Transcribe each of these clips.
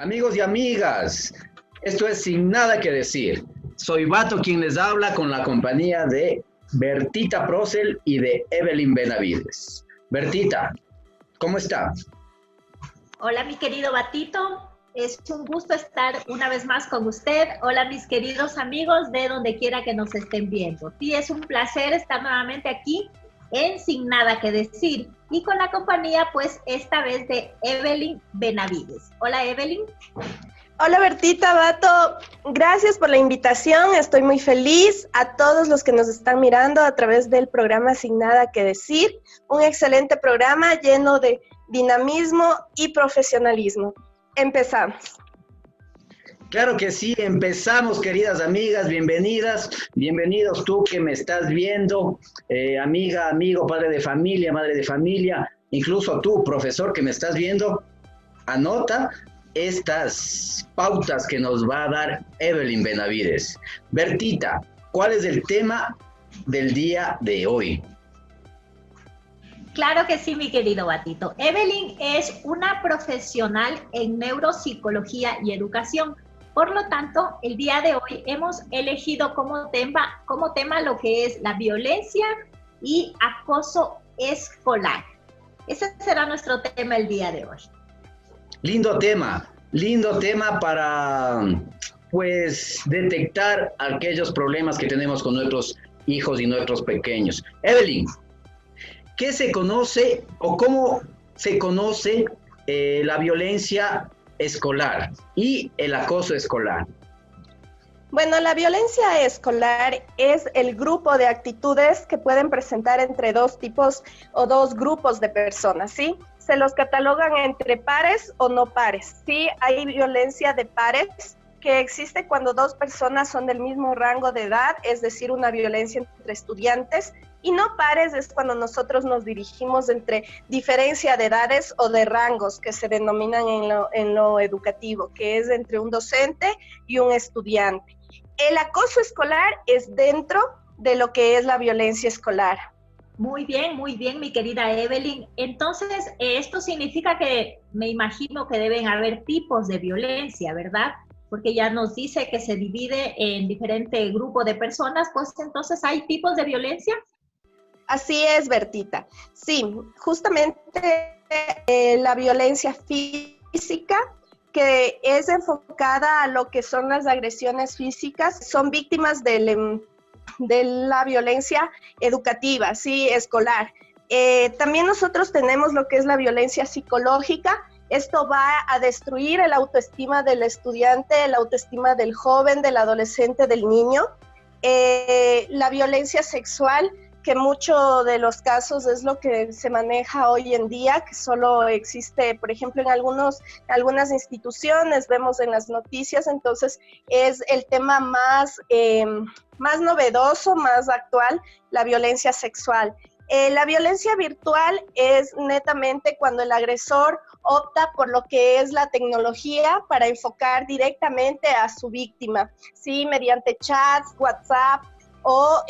Amigos y amigas, esto es Sin Nada que Decir. Soy Vato quien les habla con la compañía de Bertita Procel y de Evelyn Benavides. Bertita, ¿cómo está? Hola, mi querido Batito. Es un gusto estar una vez más con usted. Hola, mis queridos amigos de donde quiera que nos estén viendo. Sí, es un placer estar nuevamente aquí en Sin Nada que Decir y con la compañía, pues, esta vez de Evelyn Benavides. Hola, Evelyn. Hola Bertita, Bato, gracias por la invitación, estoy muy feliz. A todos los que nos están mirando a través del programa Sin Nada que Decir, un excelente programa lleno de dinamismo y profesionalismo. Empezamos. Claro que sí, empezamos, queridas amigas, bienvenidas, bienvenidos tú que me estás viendo, amiga, amigo, padre de familia, madre de familia, incluso tú, profesor, que me estás viendo, anota estas pautas que nos va a dar Evelyn Benavides. Bertita, ¿cuál es el tema del día de hoy? Claro que sí, mi querido Batito. Evelyn es una profesional en neuropsicología y educación. Por lo tanto, el día de hoy hemos elegido como tema lo que es la violencia y acoso escolar. Ese será nuestro tema el día de hoy. Lindo tema para, pues, detectar aquellos problemas que tenemos con nuestros hijos y nuestros pequeños. Evelyn, ¿qué se conoce o cómo se conoce la violencia escolar y el acoso escolar? Bueno, la violencia escolar es el grupo de actitudes que pueden presentar entre dos tipos o dos grupos de personas, ¿sí? Se los catalogan entre pares o no pares, ¿sí? Hay violencia de pares que existe cuando dos personas son del mismo rango de edad, es decir, una violencia entre estudiantes, y no pares es cuando nosotros nos dirigimos entre diferencia de edades o de rangos que se denominan en lo educativo, que es entre un docente y un estudiante. El acoso escolar es dentro de lo que es la violencia escolar. Muy bien, mi querida Evelyn. Entonces, esto significa que me imagino que deben haber tipos de violencia, ¿verdad? Porque ya nos dice que se divide en diferentes grupos de personas, pues entonces hay tipos de violencia. Así es, Bertita. Sí, justamente la violencia física, que es enfocada a lo que son las agresiones físicas, son víctimas de la violencia educativa, sí, escolar. También nosotros tenemos lo que es la violencia psicológica. Esto va a destruir el autoestima del estudiante, el autoestima del joven, del adolescente, del niño. La violencia sexual, que muchos de los casos es lo que se maneja hoy en día, que solo existe, por ejemplo, en algunas instituciones, vemos en las noticias, entonces es el tema más novedoso, más actual, la violencia sexual. La violencia virtual es netamente cuando el agresor opta por lo que es la tecnología para enfocar directamente a su víctima, ¿sí? Mediante chats, WhatsApp, o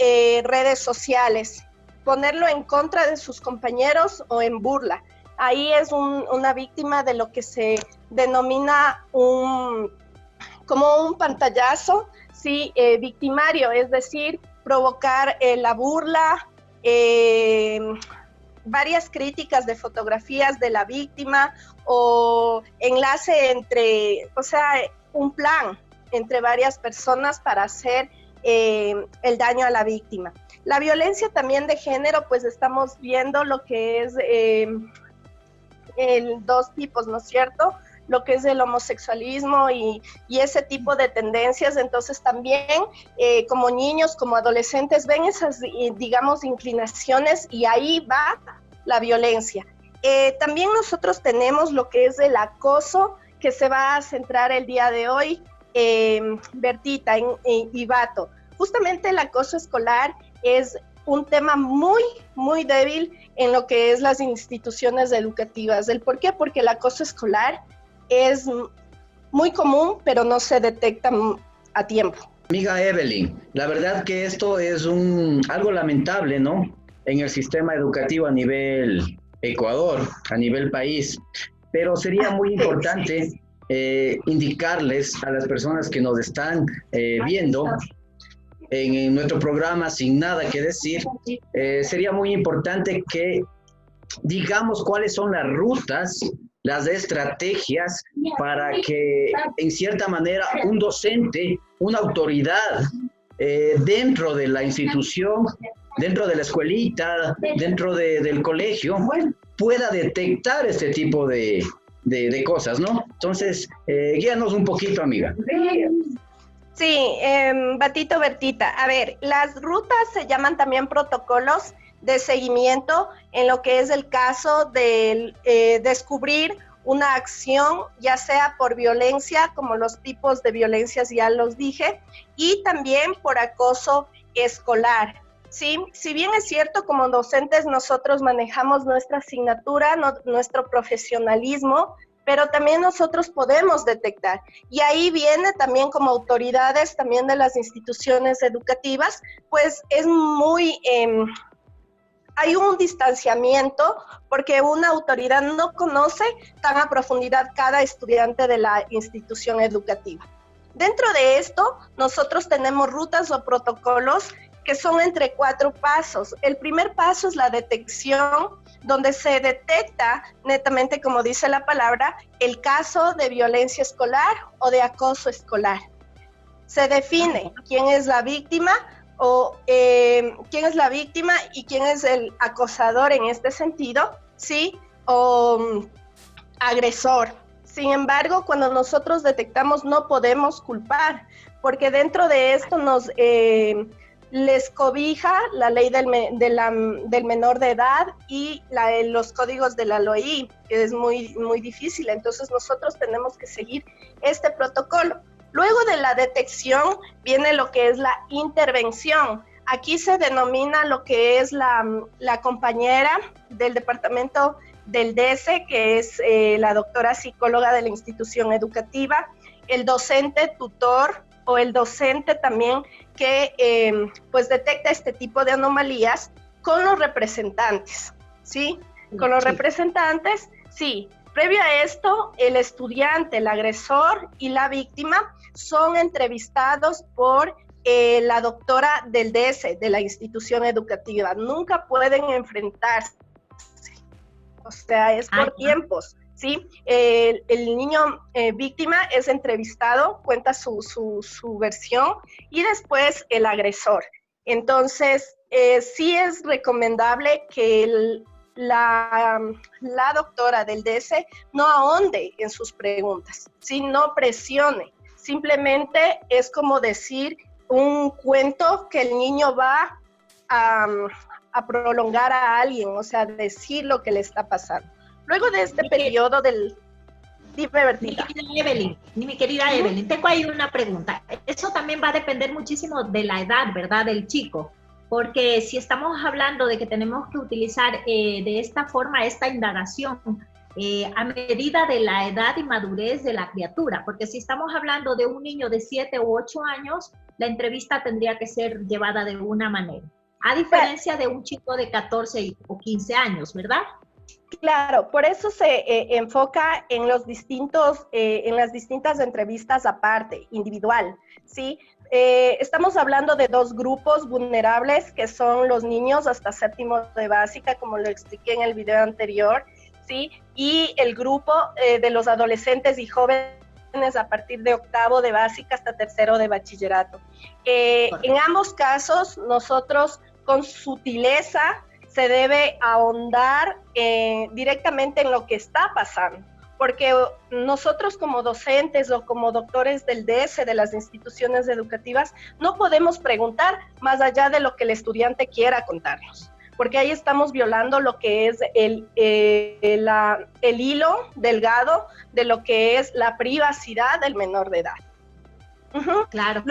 redes sociales, ponerlo en contra de sus compañeros o en burla. Ahí es una víctima de lo que se denomina como un pantallazo, ¿sí? Victimario, es decir, provocar la burla, varias críticas de fotografías de la víctima o enlace un plan entre varias personas para hacer el daño a la víctima. La violencia también de género, pues estamos viendo lo que es dos tipos, ¿no es cierto? Lo que es el homosexualismo y ese tipo de tendencias. Entonces también como niños, como adolescentes ven esas, digamos, inclinaciones y ahí va la violencia. También nosotros tenemos lo que es el acoso, que se va a centrar el día de hoy, Bertita y Bato. Justamente el acoso escolar es un tema muy, muy débil en lo que es las instituciones educativas. ¿El por qué? Porque el acoso escolar es muy común, pero no se detecta a tiempo. Amiga Evelyn, la verdad que esto es algo lamentable, ¿no? En el sistema educativo a nivel Ecuador, a nivel país, pero sería muy importante indicarles a las personas que nos están viendo en nuestro programa Sin Nada que Decir, sería muy importante que digamos cuáles son las rutas, las estrategias para que en cierta manera un docente, una autoridad dentro de la institución, dentro de la escuelita, dentro del colegio, pueda detectar este tipo de cosas, ¿no? Entonces, guíanos un poquito, amiga. Sí, Batito, Bertita. A ver, las rutas se llaman también protocolos de seguimiento en lo que es el caso de descubrir una acción, ya sea por violencia, como los tipos de violencias ya los dije, y también por acoso escolar. ¿Sí? Si bien es cierto, como docentes nosotros manejamos nuestra asignatura, nuestro profesionalismo, pero también nosotros podemos detectar. Y ahí viene también como autoridades también de las instituciones educativas, pues es muy... hay un distanciamiento porque una autoridad no conoce tan a profundidad cada estudiante de la institución educativa. Dentro de esto, nosotros tenemos rutas o protocolos que son entre 4 pasos. El primer paso es la detección, donde se detecta netamente, como dice la palabra, el caso de violencia escolar o de acoso escolar. Se define quién es la víctima o quién es la víctima y quién es el acosador en este sentido, ¿sí? O agresor. Sin embargo, cuando nosotros detectamos no podemos culpar, porque dentro de esto les cobija la ley del menor de edad y los códigos de la LOI, que es muy, muy difícil. Entonces nosotros tenemos que seguir este protocolo. Luego de la detección viene lo que es la intervención. Aquí se denomina lo que es la compañera del departamento del DESE, que es la doctora psicóloga de la institución educativa, el docente tutor o el docente también que pues detecta este tipo de anomalías con los representantes, ¿sí? Con los representantes, sí. Previo a esto, el estudiante, el agresor y la víctima son entrevistados por la doctora del DS, de la institución educativa. Nunca pueden enfrentarse, o sea, es por tiempos, ¿sí? El niño víctima es entrevistado, cuenta su versión y después el agresor. Entonces, sí es recomendable que la doctora del DS no ahonde en sus preguntas, ¿sí? No presione. Simplemente es como decir un cuento que el niño va a prolongar a alguien, o sea, decir lo que le está pasando. Luego de este periodo del... Dime, Bertita. Mi querida Evelyn, tengo ahí una pregunta. Eso también va a depender muchísimo de la edad, ¿verdad?, del chico. Porque si estamos hablando de que tenemos que utilizar de esta forma esta indagación a medida de la edad y madurez de la criatura, porque si estamos hablando de un niño de 7 u 8 años, la entrevista tendría que ser llevada de una manera, a diferencia de un chico de 14 o 15 años, ¿verdad? Claro, por eso se enfoca en los distintos, en las distintas entrevistas aparte, individual, ¿sí? Estamos hablando de 2 grupos vulnerables, que son los niños hasta 7º de básica, como lo expliqué en el video anterior, ¿sí? Y el grupo de los adolescentes y jóvenes a partir de 8º de básica hasta 3º de bachillerato. En ambos casos, nosotros con sutileza se debe ahondar directamente en lo que está pasando, porque nosotros como docentes o como doctores del DS, de las instituciones educativas, no podemos preguntar más allá de lo que el estudiante quiera contarnos, porque ahí estamos violando lo que es el hilo delgado de lo que es la privacidad del menor de edad. Claro.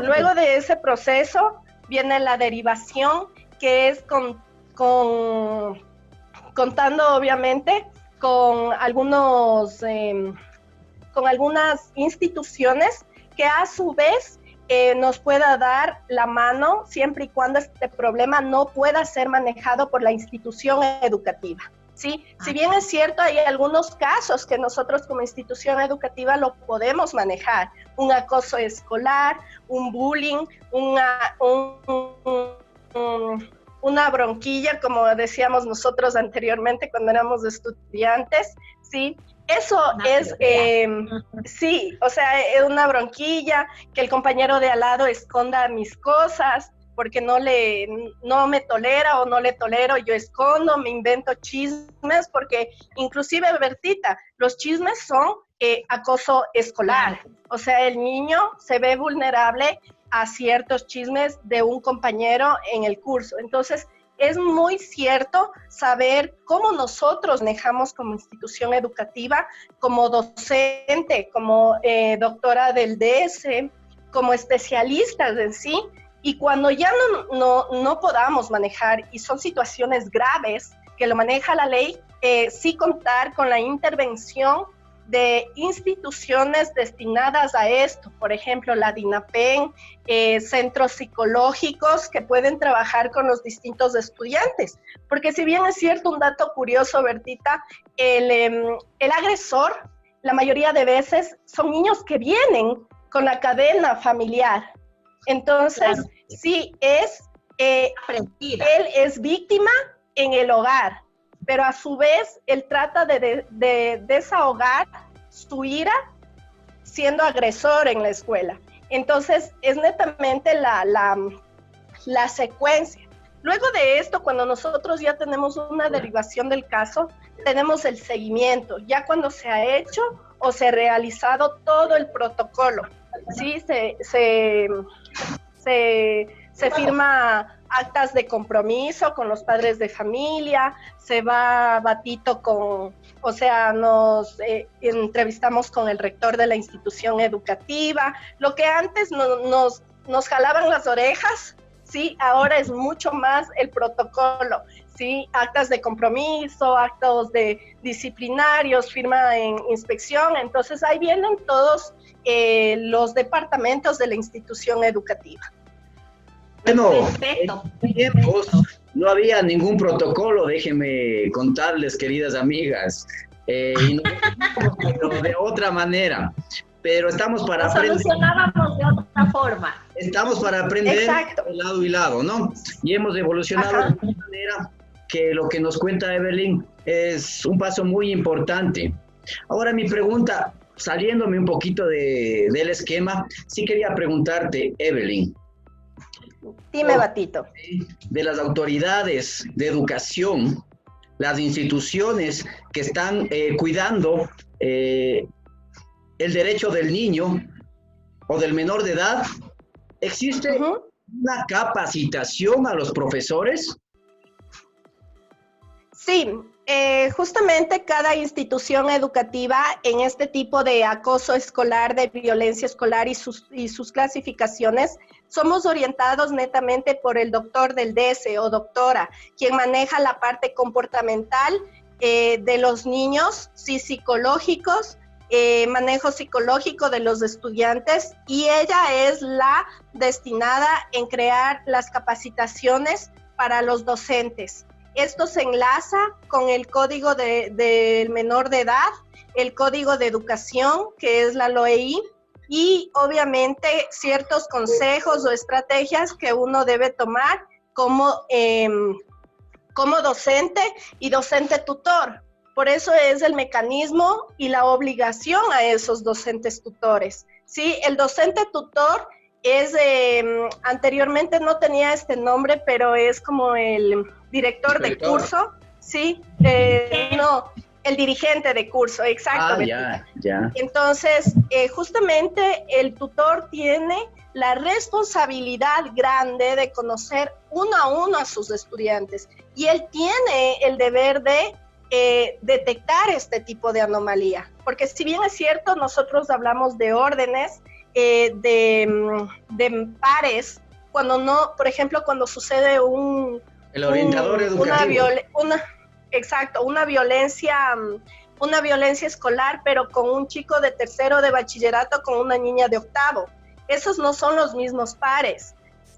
Luego de ese proceso viene la derivación, que es contando obviamente con algunas instituciones que a su vez nos pueda dar la mano siempre y cuando este problema no pueda ser manejado por la institución educativa, ¿sí? Si bien es cierto, hay algunos casos que nosotros como institución educativa lo podemos manejar, un acoso escolar, un bullying, una bronquilla, como decíamos nosotros anteriormente cuando éramos estudiantes, ¿sí? Eso es, sí, o sea, es una bronquilla, que el compañero de al lado esconda mis cosas, porque no me tolera o no le tolero, yo escondo, me invento chismes, porque inclusive, Bertita, los chismes son acoso escolar. O sea, el niño se ve vulnerable a ciertos chismes de un compañero en el curso. Entonces, es muy cierto saber cómo nosotros manejamos como institución educativa, como docente, como doctora del DS, como especialistas en sí, y cuando ya no podamos manejar, y son situaciones graves que lo maneja la ley, sí contar con la intervención de instituciones destinadas a esto, por ejemplo, la DINAPEN, centros psicológicos que pueden trabajar con los distintos estudiantes. Porque si bien es cierto, un dato curioso, Bertita, el agresor, la mayoría de veces, son niños que vienen con la cadena familiar. Entonces, claro, sí él es víctima en el hogar, pero a su vez él trata de desahogar su ira siendo agresor en la escuela. Entonces, es netamente la secuencia. Luego de esto, cuando nosotros ya tenemos una derivación del caso, tenemos el seguimiento, ya cuando se ha hecho o se ha realizado todo el protocolo. Sí, se firma actas de compromiso con los padres de familia, se va Batito nos entrevistamos con el rector de la institución educativa. Lo que antes nos jalaban las orejas, sí, ahora es mucho más el protocolo, sí, actas de compromiso, actos de disciplinarios, firma en inspección. Entonces ahí vienen todos los departamentos de la institución educativa. Bueno, en tiempos no había ningún protocolo, déjenme contarles, queridas amigas, y nos de otra manera, pero estamos para aprender. Solucionábamos de otra forma. Estamos para aprender. Exacto. De lado y lado, ¿no? Y hemos evolucionado de una manera que lo que nos cuenta Evelyn es un paso muy importante. Ahora mi pregunta, saliéndome un poquito del esquema, sí quería preguntarte, Evelyn. Dime, Batito. De las autoridades de educación, las instituciones que están cuidando el derecho del niño o del menor de edad, ¿existe una capacitación a los profesores? Sí, justamente cada institución educativa en este tipo de acoso escolar, de violencia escolar y sus clasificaciones, somos orientados netamente por el doctor del DS o doctora, quien maneja la parte comportamental de los niños, sí, psicológicos, manejo psicológico de los estudiantes, y ella es la destinada en crear las capacitaciones para los docentes. Esto se enlaza con el código del menor de edad, el código de educación, que es la LOEI, y obviamente ciertos consejos o estrategias que uno debe tomar como docente y docente tutor. Por eso es el mecanismo y la obligación a esos docentes tutores. Sí, el docente tutor es, anteriormente no tenía este nombre, pero es como el director de curso, sí, el dirigente de curso, exacto. Ya. Entonces, justamente el tutor tiene la responsabilidad grande de conocer uno a uno a sus estudiantes, y él tiene el deber de detectar este tipo de anomalía, porque si bien es cierto, nosotros hablamos de órdenes, de pares, cuando no, por ejemplo, cuando sucede el orientador educativo. Una violencia escolar, pero con un chico de tercero de bachillerato con una niña de octavo. Esos no son los mismos pares.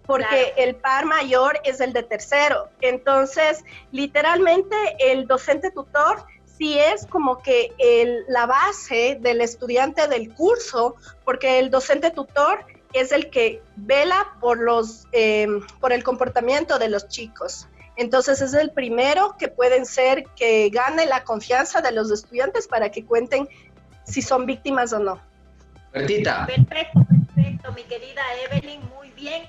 porque el par mayor es el de tercero. Entonces, literalmente el docente tutor sí es como que la base del estudiante del curso, porque el docente tutor es el que vela por el comportamiento de los chicos. Entonces es el primero que pueden ser que gane la confianza de los estudiantes para que cuenten si son víctimas o no. Bertita. Perfecto, mi querida Evelyn, muy bien.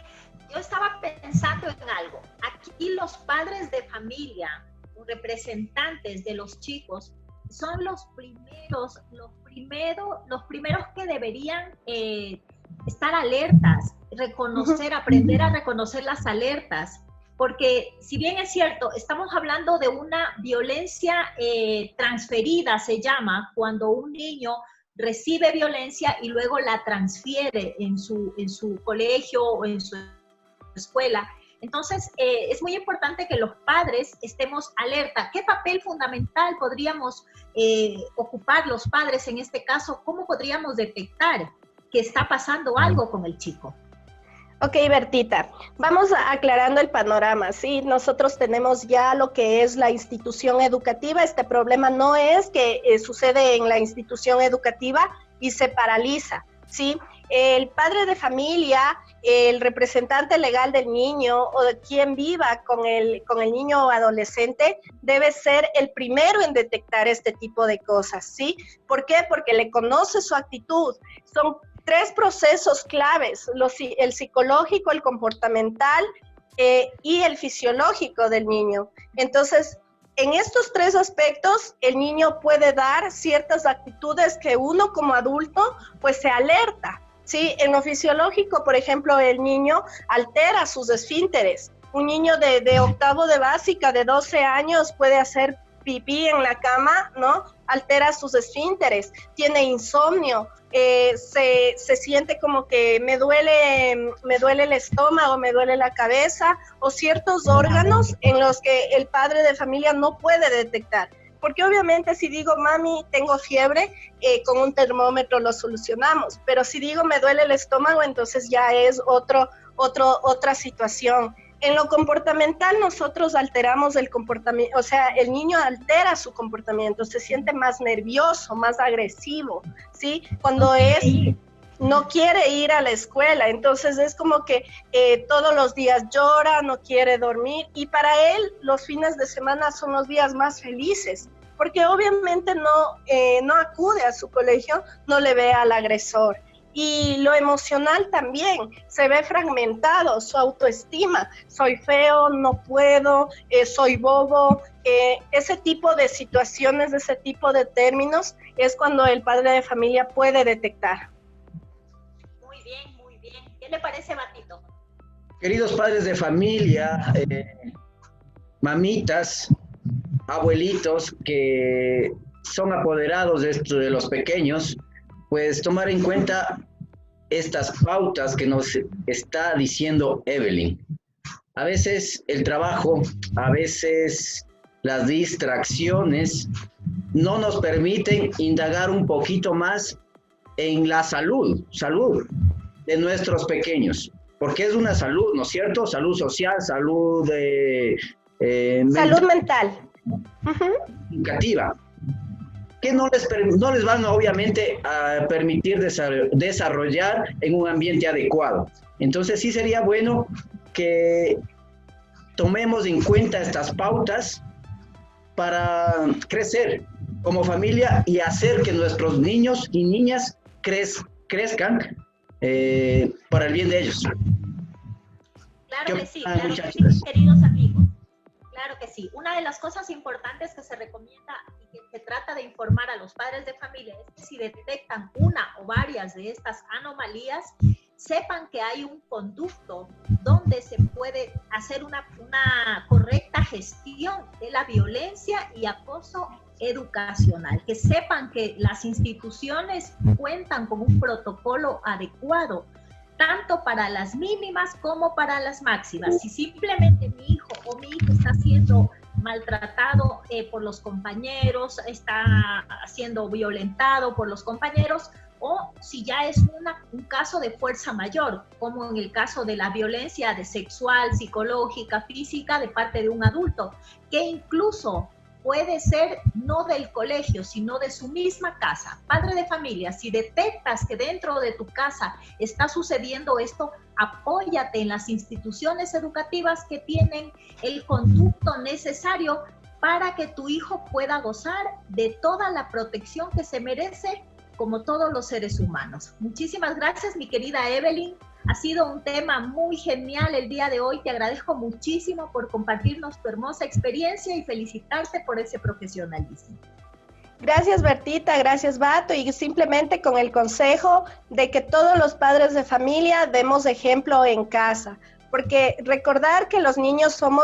Yo estaba pensando en algo. Aquí los padres de familia, representantes de los chicos, son los primeros que deberían estar alertas, reconocer, aprender a reconocer las alertas. Porque si bien es cierto, estamos hablando de una violencia transferida, se llama, cuando un niño recibe violencia y luego la transfiere en su colegio o en su escuela. Entonces, es muy importante que los padres estemos alerta. ¿Qué papel fundamental podríamos ocupar los padres en este caso? ¿Cómo podríamos detectar que está pasando algo con el chico? Ok, Bertita, vamos aclarando el panorama, ¿sí? Nosotros tenemos ya lo que es la institución educativa. Este problema no es que sucede en la institución educativa y se paraliza, ¿sí? El padre de familia, el representante legal del niño o de quien viva con el niño o adolescente debe ser el primero en detectar este tipo de cosas, ¿sí? ¿Por qué? Porque le conoce su actitud. Son 3 procesos claves, el psicológico, el comportamental y el fisiológico del niño. Entonces, en estos 3 aspectos, el niño puede dar ciertas actitudes que uno como adulto pues se alerta, ¿sí? En lo fisiológico, por ejemplo, el niño altera sus esfínteres. Un niño de octavo de básica de 12 años puede hacer pipí en la cama, ¿no? Altera sus esfínteres, tiene insomnio, se siente como que me duele el estómago, me duele la cabeza, o ciertos órganos en los que el padre de familia no puede detectar. Porque obviamente si digo, mami, tengo fiebre, con un termómetro lo solucionamos, pero si digo me duele el estómago, entonces ya es otra situación. En lo comportamental nosotros alteramos el comportamiento, o sea, el niño altera su comportamiento, se siente más nervioso, más agresivo, ¿sí? Cuando no quiere ir a la escuela, entonces es como que todos los días llora, no quiere dormir, y para él los fines de semana son los días más felices, porque obviamente no acude a su colegio, no le ve al agresor. Y lo emocional también, se ve fragmentado, su autoestima, soy feo, no puedo, soy bobo, ese tipo de situaciones, ese tipo de términos, es cuando el padre de familia puede detectar. Muy bien, muy bien. ¿Qué le parece, Batito? Queridos padres de familia, mamitas, abuelitos que son apoderados de los pequeños, pues tomar en cuenta estas pautas que nos está diciendo Evelyn. A veces el trabajo, a veces las distracciones no nos permiten indagar un poquito más en la salud de nuestros pequeños, porque es una salud, ¿no es cierto? Salud social, salud salud mental. Educativa. Que no les van obviamente a permitir desarrollar en un ambiente adecuado. Entonces sí sería bueno que tomemos en cuenta estas pautas para crecer como familia y hacer que nuestros niños y niñas crezcan para el bien de ellos. Claro que sí, queridos amigos. Claro que sí. Una de las cosas importantes que se recomienda y que se trata de informar a los padres de familia es que si detectan una o varias de estas anomalías, sepan que hay un conducto donde se puede hacer una correcta gestión de la violencia y acoso educacional. Que sepan que las instituciones cuentan con un protocolo adecuado, tanto para las mínimas como para las máximas. Si simplemente mi hijo o mi hija está siendo maltratado por los compañeros, está siendo violentado por los compañeros, o si ya es un caso de fuerza mayor, como en el caso de la violencia sexual, psicológica, física de parte de un adulto, que incluso puede ser no del colegio, sino de su misma casa. Padre de familia, si detectas que dentro de tu casa está sucediendo esto, apóyate en las instituciones educativas que tienen el conducto necesario para que tu hijo pueda gozar de toda la protección que se merece como todos los seres humanos. Muchísimas gracias, mi querida Evelyn. Ha sido un tema muy genial el día de hoy. Te agradezco muchísimo por compartirnos tu hermosa experiencia y felicitarte por ese profesionalismo. Gracias, Bertita, gracias, Bato, y simplemente con el consejo de que todos los padres de familia demos ejemplo en casa, porque recordar que los niños son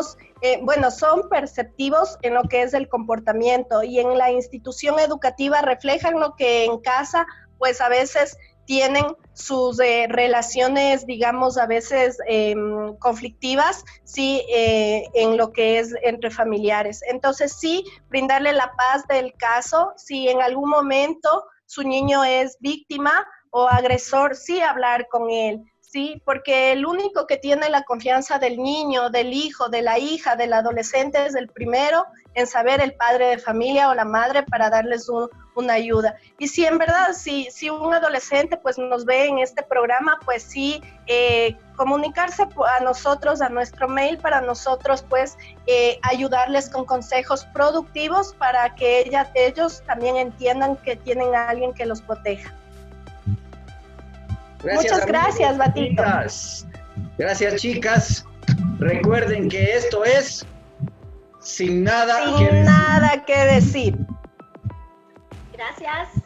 perceptivos en lo que es el comportamiento, y en la institución educativa reflejan lo que en casa, pues a veces tienen sus relaciones, digamos, a veces conflictivas, sí, en lo que es entre familiares. Entonces, sí, brindarle la paz del caso. Si en algún momento su niño es víctima o agresor, sí hablar con él, sí, porque el único que tiene la confianza del niño, del hijo, de la hija, del adolescente es el primero en saber el padre de familia o la madre para darles una ayuda. Y si en verdad, si un adolescente pues nos ve en este programa, pues sí, comunicarse a nosotros, a nuestro mail, para nosotros pues ayudarles con consejos productivos para que ellos también entiendan que tienen a alguien que los proteja. Muchas gracias, Batito. Gracias, chicas. Recuerden que esto es Sin nada que decir. Gracias.